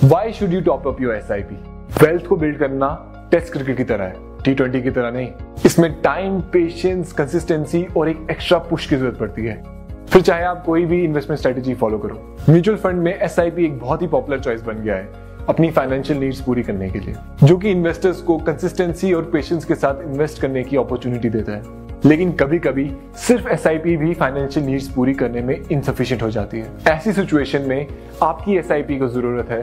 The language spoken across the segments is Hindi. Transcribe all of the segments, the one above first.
Why should you top up your SIP? Wealth को बिल्ड करना टेस्ट क्रिकेट की तरह है, T20 की तरह नहीं। इसमें टाइम, पेशेंस, कंसिस्टेंसी और एक एक्स्ट्रा पुश की जरूरत पड़ती है। फिर चाहे आप कोई भी इन्वेस्टमेंट स्ट्रेटेजी फॉलो करो। म्यूचुअल फंड में SIP एक बहुत ही पॉपुलर चॉइस बन गया है अपनी फाइनेंशियल नीड्स पूरी करने के लिए, जो कि इन्वेस्टर्स को कंसिस्टेंसी और पेशेंस के साथ इन्वेस्ट करने की अपॉर्चुनिटी देता है। लेकिन कभी कभी सिर्फ SIP भी फाइनेंशियल नीड्स पूरी करने में इनसफिशिएंट हो जाती है। ऐसी सिचुएशन में आपकी SIP को जरूरत है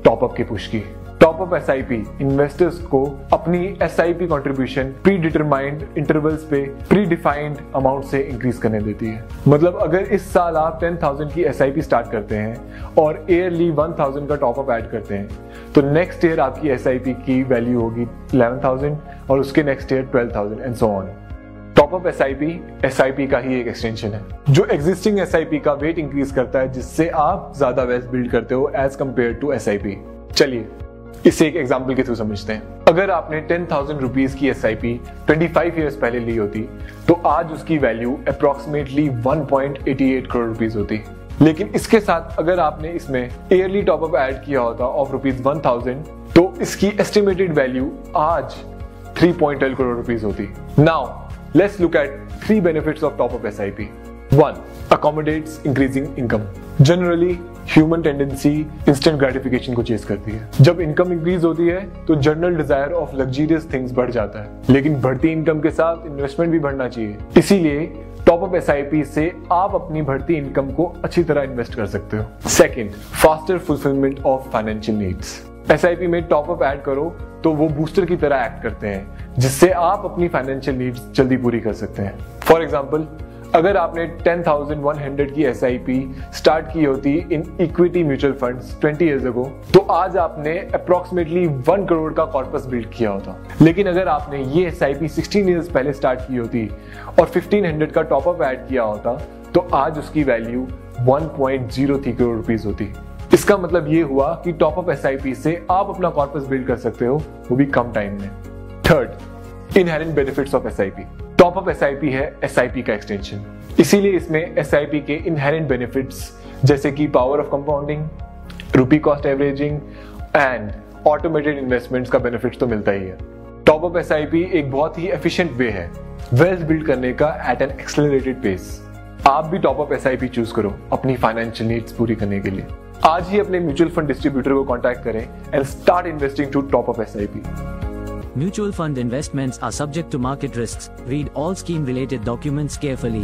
टॉप अप के पुश की। टॉप अप SIP इन्वेस्टर्स को अपनी SIP contribution pre determined intervals पे प्री डिफाइंड अमाउंट से इंक्रीज करने देती है। मतलब अगर इस साल आप 10,000 की SIP स्टार्ट करते हैं और ईयरली 1,000 का टॉप अप ऐड करते हैं, तो नेक्स्ट ईयर आपकी SIP की वैल्यू होगी 11,000 और उसके next year 12,000 and so on. Top up SIP का ही एक एक्सटेंशन है जो एग्जिस्टिंग SIP का वेट इंक्रीज करता है, जिससे आप ज्यादा वेल्थ बिल्ड करते हो एज कंपेयर टू SIP। चलिए इसे एक एग्जांपल के थ्रू समझते हैं। अगर आपने 10,000 रुपीज की SIP 25 इयर्स पहले ली होती तो आज उसकी वैल्यू अप्रोक्सीमेटली 1.88 करोड़ रुपीज होती। लेकिन इसके साथ अगर आपने इसमें ईयरली टॉप अप ऐड किया होता ऑफ रुपीज 1,000 तो इसकी एस्टिमेटेड वैल्यू आज 3.12 करोड़ रुपीज होती। Now let's look at 3 benefits of top up SIP। 1. Accommodates increasing income. Generally human tendency instant gratification को चेस करती है। जब इनकम इंक्रीज होती है तो general desire of luxurious things बढ़ जाता है, लेकिन बढ़ती इनकम के साथ इन्वेस्टमेंट भी बढ़ना चाहिए। इसीलिए टॉप अप SIP से आप अपनी बढ़ती इनकम को अच्छी तरह इन्वेस्ट कर सकते हो। Second, faster fulfilment of financial needs. SIP में टॉप अप ऐड करो तो वो बूस्टर की तरह एक्ट करते हैं, जिससे आप अपनी फाइनेंशियल नीड्स जल्दी पूरी कर सकते हैं। फॉर एग्जाम्पल, अगर आपने 10,100 की SIP स्टार्ट की होती in equity mutual funds 20 years ago, तो आज आपने अप्रोक्सीमेटली 1 करोड़ का कॉर्पस बिल्ड किया होता। लेकिन अगर आपने ये SIP 16 इयर्स पहले स्टार्ट की होती और 1,500 का टॉप अप ऐड किया होता, तो आज उसकी वैल्यू 1.03 करोड़ रुपीज होती। इसका मतलब ये हुआ कि टॉप अप SIP से आप अपना कॉर्पस बिल्ड कर सकते हो, वो भी कम टाइम में। Third, inherent benefits of SIP। Top up SIP है SIP का एक्सटेंशन, इसीलिए इसमें SIP के इनहेरेंट बेनिफिट्स जैसे कि power of compounding, rupee cost averaging and automated investments का बेनिफिट तो मिलता ही है। टॉप अप SIP एक बहुत ही एफिशिएंट वे है वेल्थ बिल्ड करने का एट एन एक्सेलरेटेड पेस। आप भी टॉप अप SIP चूज करो अपनी फाइनेंशियल नीड्स पूरी करने के लिए। आज ही अपने म्यूचुअल फंड डिस्ट्रीब्यूटर को कांटेक्ट करें and start investing to top up SIP। Mutual fund investments are subject to market risks. Read all scheme related documents carefully.